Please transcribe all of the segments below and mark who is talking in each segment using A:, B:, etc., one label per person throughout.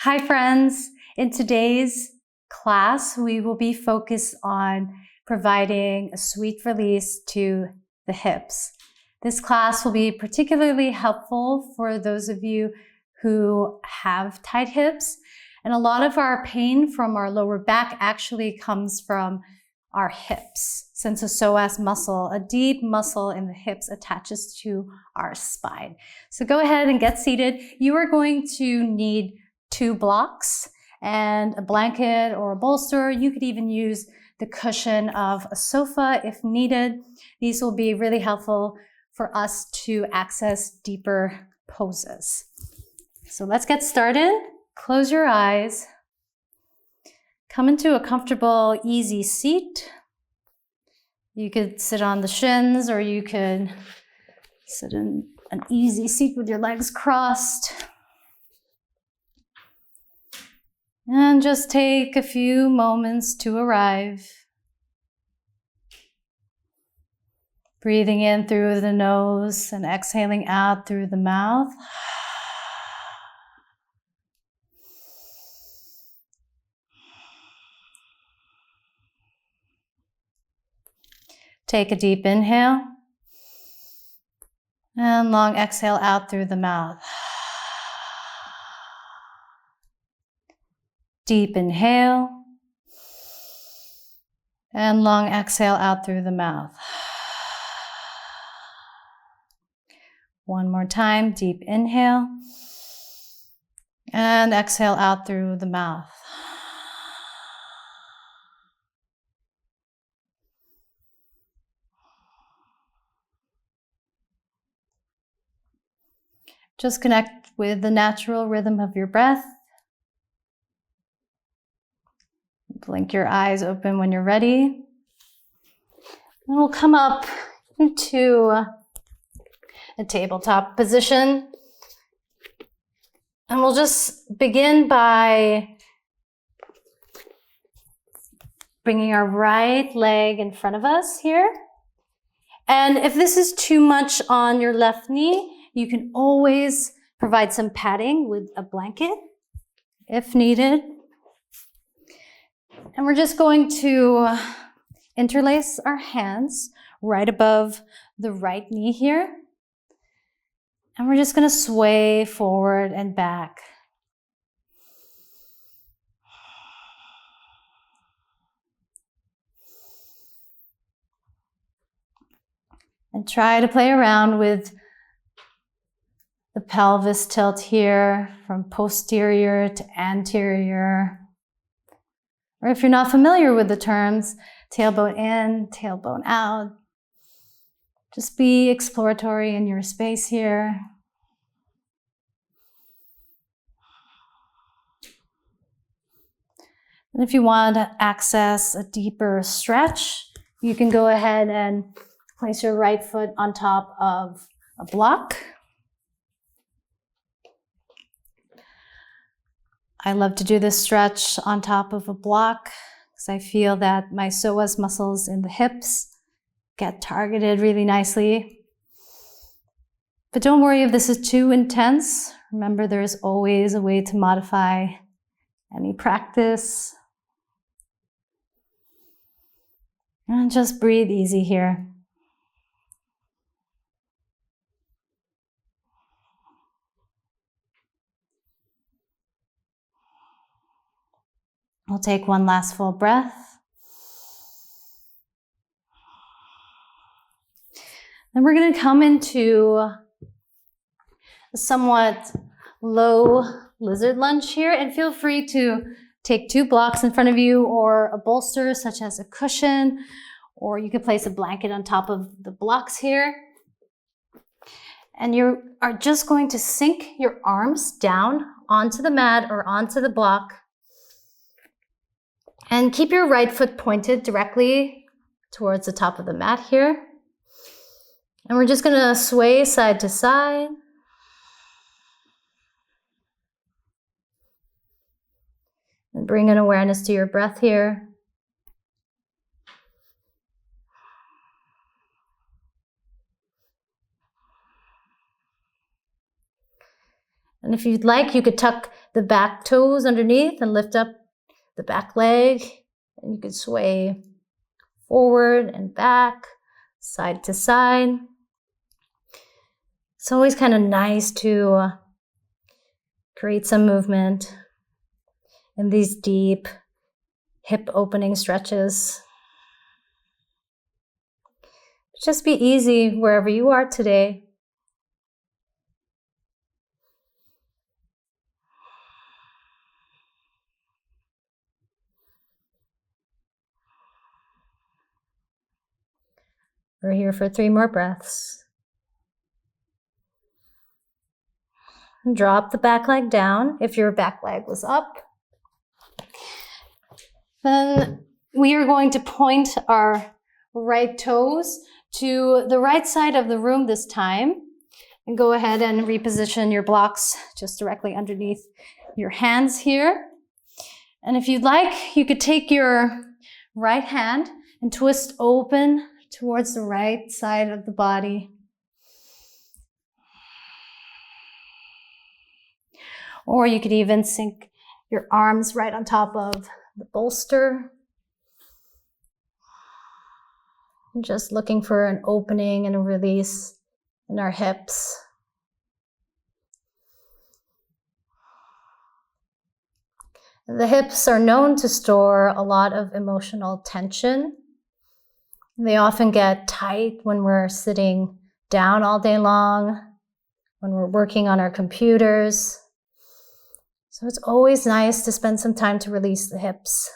A: Hi friends, in today's class we will be focused on providing a sweet release to the hips. This class will be particularly helpful for those of you who have tight hips, and a lot of our pain from our lower back actually comes from our hips, since the psoas muscle, a deep muscle in the hips, attaches to our spine. So go ahead and get seated. You are going to need 2 blocks and a blanket or a bolster. You could even use the cushion of a sofa if needed. These will be really helpful for us to access deeper poses. So let's get started. Close your eyes. Come into a comfortable, easy seat. You could sit on the shins, or you could sit in an easy seat with your legs crossed. And just take a few moments to arrive. Breathing in through the nose and exhaling out through the mouth. Take a deep inhale and long exhale out through the mouth. Deep inhale and long exhale out through the mouth. One more time, deep inhale and exhale out through the mouth. Just connect with the natural rhythm of your breath. Blink your eyes open when you're ready. And we'll come up into a tabletop position. And we'll just begin by bringing our right leg in front of us here. And if this is too much on your left knee, you can always provide some padding with a blanket if needed. And we're just going to interlace our hands right above the right knee here. And we're just going to sway forward and back. And try to play around with the pelvis tilt here from posterior to anterior. Or if you're not familiar with the terms, tailbone in, tailbone out. Just be exploratory in your space here. And if you want to access a deeper stretch, you can go ahead and place your right foot on top of a block. I love to do this stretch on top of a block because I feel that my psoas muscles in the hips get targeted really nicely. But don't worry if this is too intense. Remember, there's always a way to modify any practice. And just breathe easy here. We'll take one last full breath. Then we're going to come into a somewhat low lizard lunge here, and feel free to take 2 blocks in front of you or a bolster such as a cushion, or you could place a blanket on top of the blocks here. And you are just going to sink your arms down onto the mat or onto the block. And keep your right foot pointed directly towards the top of the mat here. And we're just going to sway side to side. And bring an awareness to your breath here. And if you'd like, you could tuck the back toes underneath and lift up the back leg. And you can sway forward and back, side to side. It's always kind of nice to create some movement in these deep hip opening stretches. Just be easy wherever you are today. We're here for 3 more breaths. And drop the back leg down if your back leg was up. Then we are going to point our right toes to the right side of the room this time. And go ahead and reposition your blocks just directly underneath your hands here. And if you'd like, you could take your right hand and twist open towards the right side of the body. Or you could even sink your arms right on top of the bolster. Just looking for an opening and a release in our hips. The hips are known to store a lot of emotional tension. They often get tight when we're sitting down all day long, when we're working on our computers. So it's always nice to spend some time to release the hips.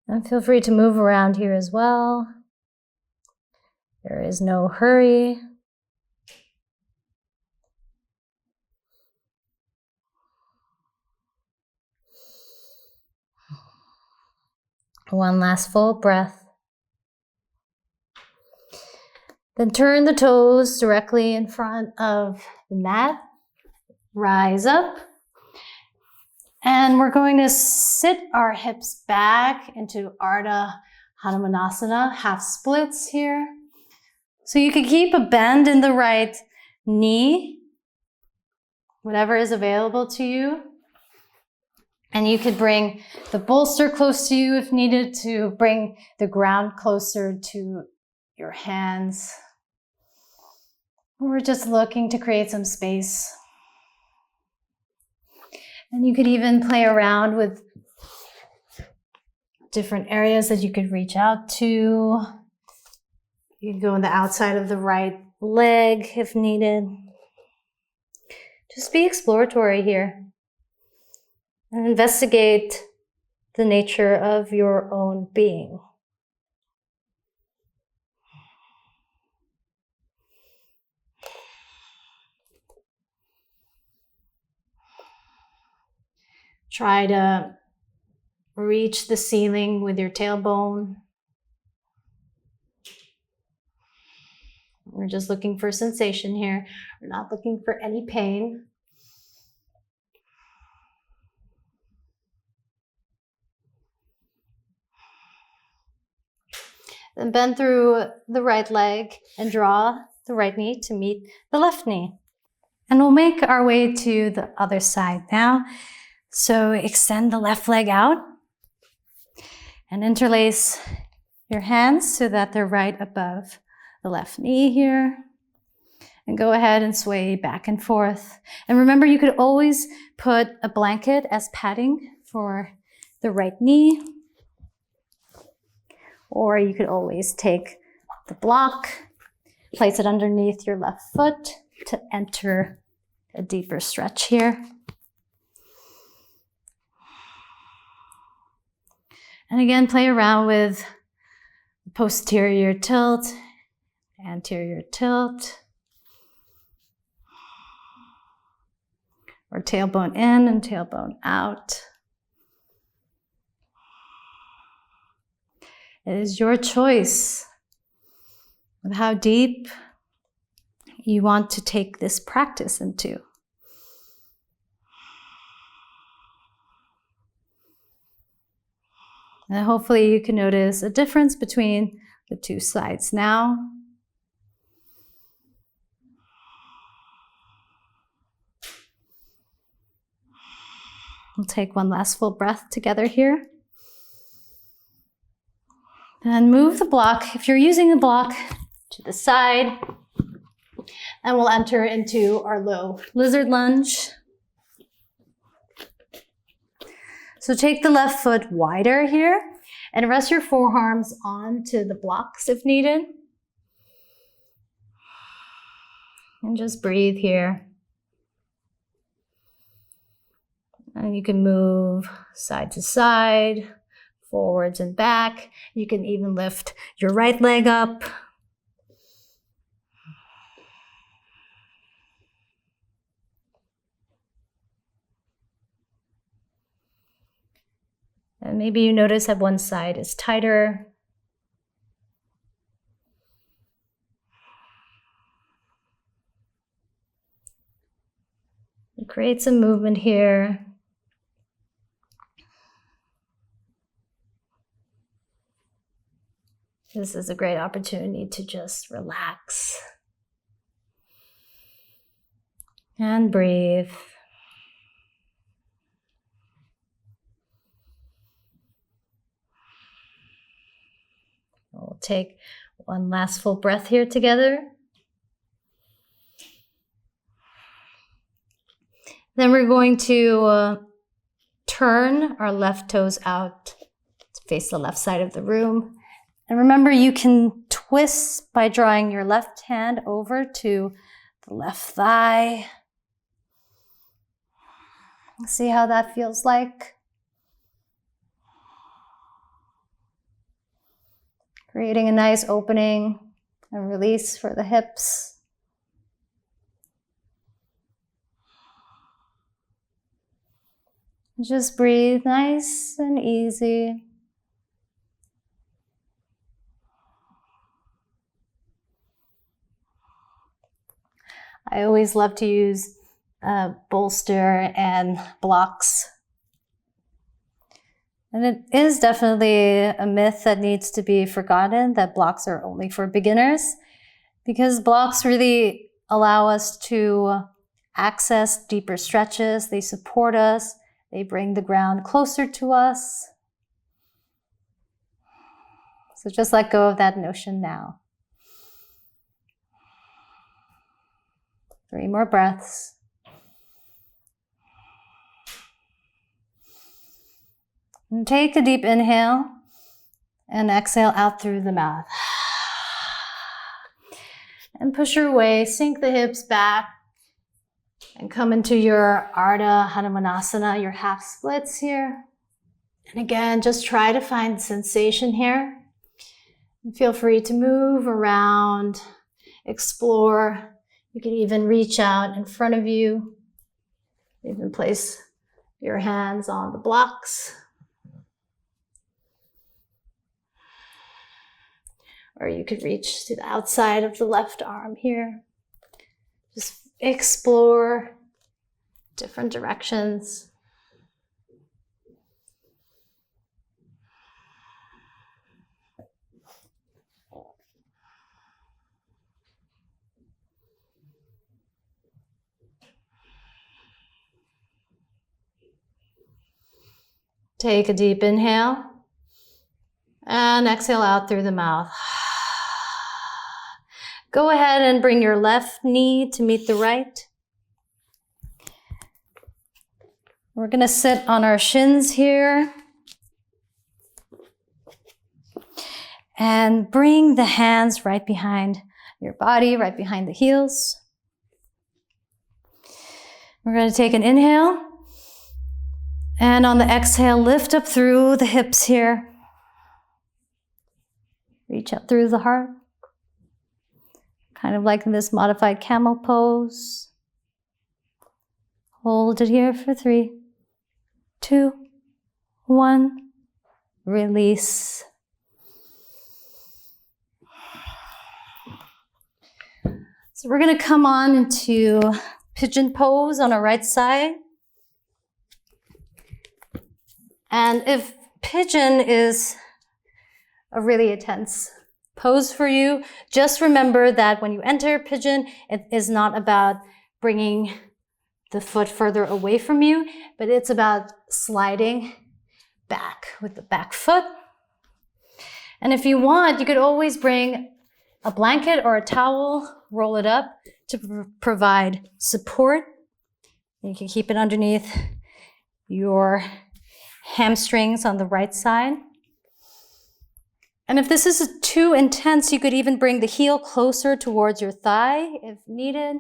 A: And feel free to move around here as well. There is no hurry. One last full breath. Then turn the toes directly in front of the mat. Rise up. And we're going to sit our hips back into Ardha Hanumanasana, half splits here. So you can keep a bend in the right knee, whatever is available to you. And you could bring the bolster close to you if needed to bring the ground closer to your hands. We're just looking to create some space. And you could even play around with different areas that you could reach out to. You can go on the outside of the right leg if needed. Just be exploratory here. And investigate the nature of your own being. Try to reach the ceiling with your tailbone. We're just looking for sensation here. We're not looking for any pain. Then bend through the right leg and draw the right knee to meet the left knee. And we'll make our way to the other side now. So extend the left leg out and interlace your hands so that they're right above the left knee here. And go ahead and sway back and forth. And remember, you could always put a blanket as padding for the right knee. Or you could always take the block, place it underneath your left foot to enter a deeper stretch here. And again, play around with posterior tilt, anterior tilt, or tailbone in and tailbone out. It is your choice of how deep you want to take this practice into. And hopefully you can notice a difference between the two sides now. We'll take one last full breath together here. And move the block, if you're using the block, to the side. And we'll enter into our low lizard lunge. So take the left foot wider here and rest your forearms onto the blocks if needed. And just breathe here. And you can move side to side, forwards and back. You can even lift your right leg up. And maybe you notice that one side is tighter. Create some movement here. This is a great opportunity to just relax and breathe. We'll take one last full breath here together. Then we're going to turn our left toes out to face the left side of the room. And remember, you can twist by drawing your left hand over to the left thigh. See how that feels like? Creating a nice opening and release for the hips. Just breathe nice and easy. I always love to use bolster and blocks. And it is definitely a myth that needs to be forgotten, that blocks are only for beginners, because blocks really allow us to access deeper stretches. They support us. They bring the ground closer to us. So just let go of that notion now. 3 more breaths. And take a deep inhale and exhale out through the mouth. And push your way, sink the hips back and come into your Ardha Hanumanasana, your half splits here. And again, just try to find sensation here. And feel free to move around, explore. You can even reach out in front of you. Even place your hands on the blocks. Or you could reach to the outside of the left arm here. Just explore different directions. Take a deep inhale and exhale out through the mouth. Go ahead and bring your left knee to meet the right. We're going to sit on our shins here. And bring the hands right behind your body, right behind the heels. We're going to take an inhale. And on the exhale, lift up through the hips here. Reach out through the heart. Kind of like in this modified camel pose. Hold it here for 3, 2, 1. Release. So we're going to come on into pigeon pose on our right side. And if pigeon is a really intense pose for you. Just remember that when you enter pigeon, it is not about bringing the foot further away from you, but it's about sliding back with the back foot. And if you want, you could always bring a blanket or a towel, roll it up to provide support. You can keep it underneath your hamstrings on the right side. And if this is too intense, you could even bring the heel closer towards your thigh if needed.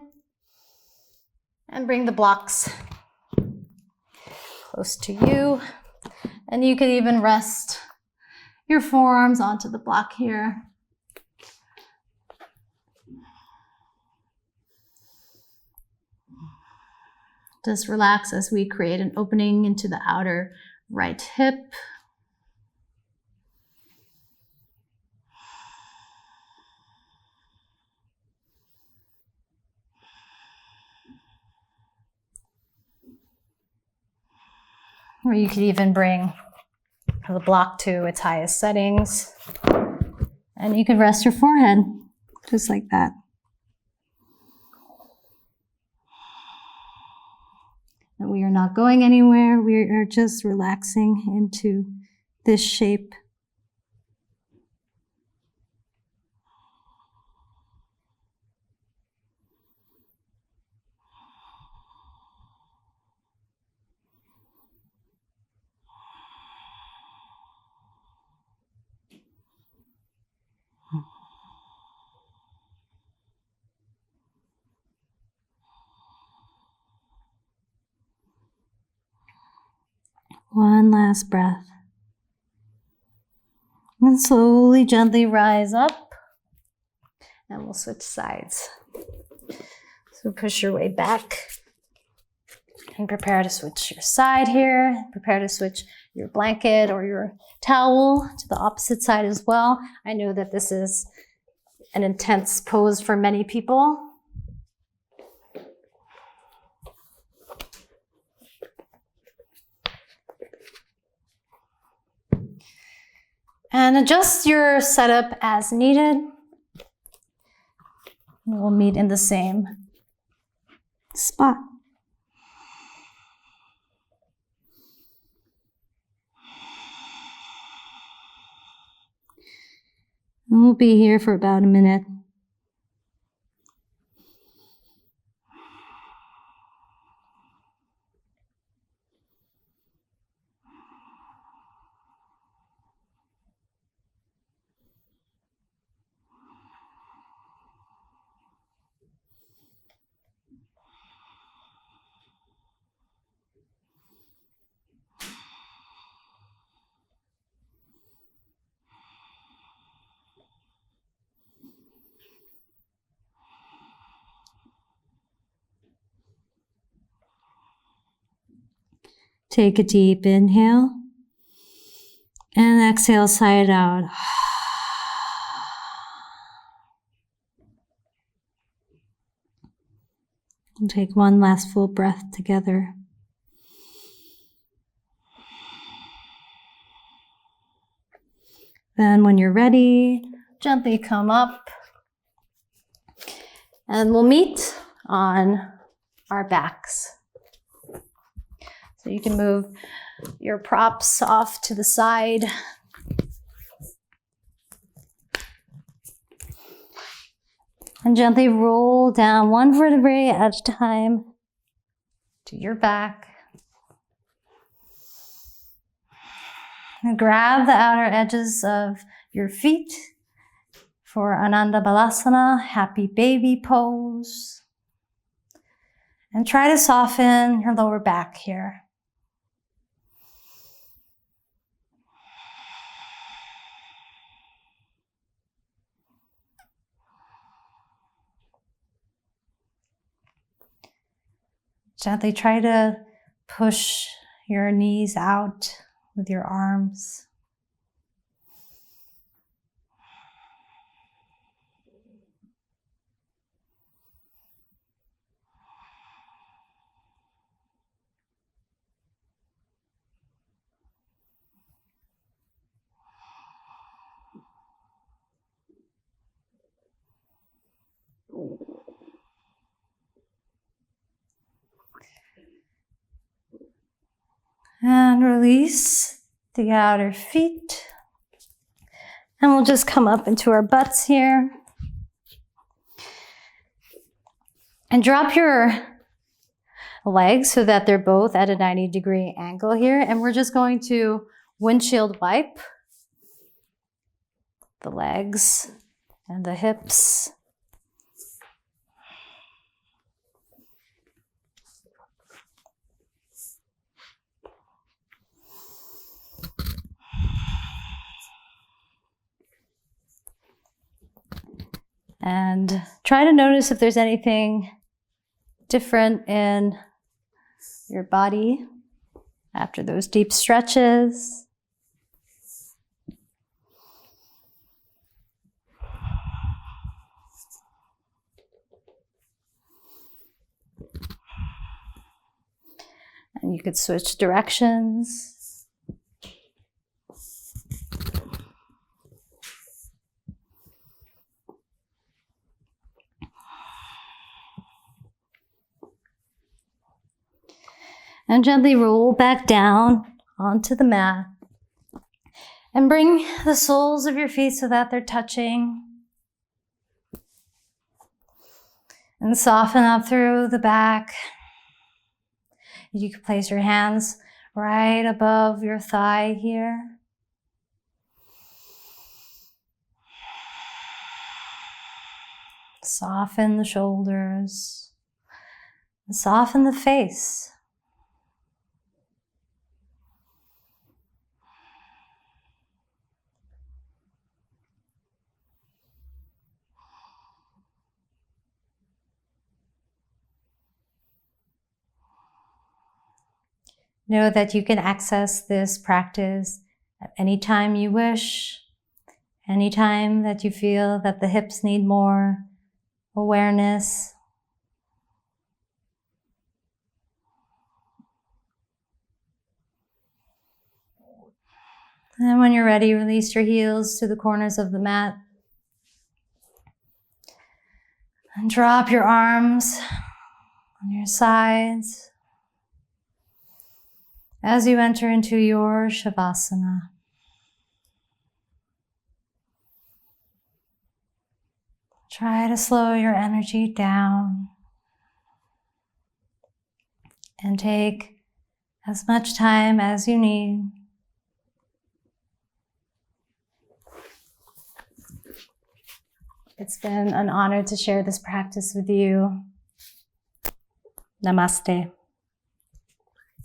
A: And bring the blocks close to you. And you could even rest your forearms onto the block here. Just relax as we create an opening into the outer right hip. Or you could even bring the block to its highest settings. And you could rest your forehead, just like that. And we are not going anywhere. We are just relaxing into this shape. One last breath. And slowly, gently rise up. And we'll switch sides. So push your way back. And prepare to switch your side here. Prepare to switch your blanket or your towel to the opposite side as well. I know that this is an intense pose for many people. And adjust your setup as needed. We'll meet in the same spot. And we'll be here for about a minute. Take a deep inhale and exhale, sigh it out. And take one last full breath together. Then when you're ready, gently come up and we'll meet on our backs. So you can move your props off to the side. And gently roll down one vertebrae at a time to your back. And grab the outer edges of your feet for Ananda Balasana, happy baby pose. And try to soften your lower back here. Gently try to push your knees out with your arms. And release the outer feet. And we'll just come up into our butts here. And drop your legs so that they're both at a 90-degree angle here. And we're just going to windshield wipe the legs and the hips. And try to notice if there's anything different in your body after those deep stretches. And you could switch directions. And gently roll back down onto the mat. And bring the soles of your feet so that they're touching. And soften up through the back. You can place your hands right above your thigh here. Soften the shoulders. And soften the face. Know that you can access this practice at any time you wish, anytime that you feel that the hips need more awareness. And when you're ready, release your heels to the corners of the mat. And drop your arms on your sides as you enter into your shavasana. Try to slow your energy down and take as much time as you need. It's been an honor to share this practice with you. Namaste.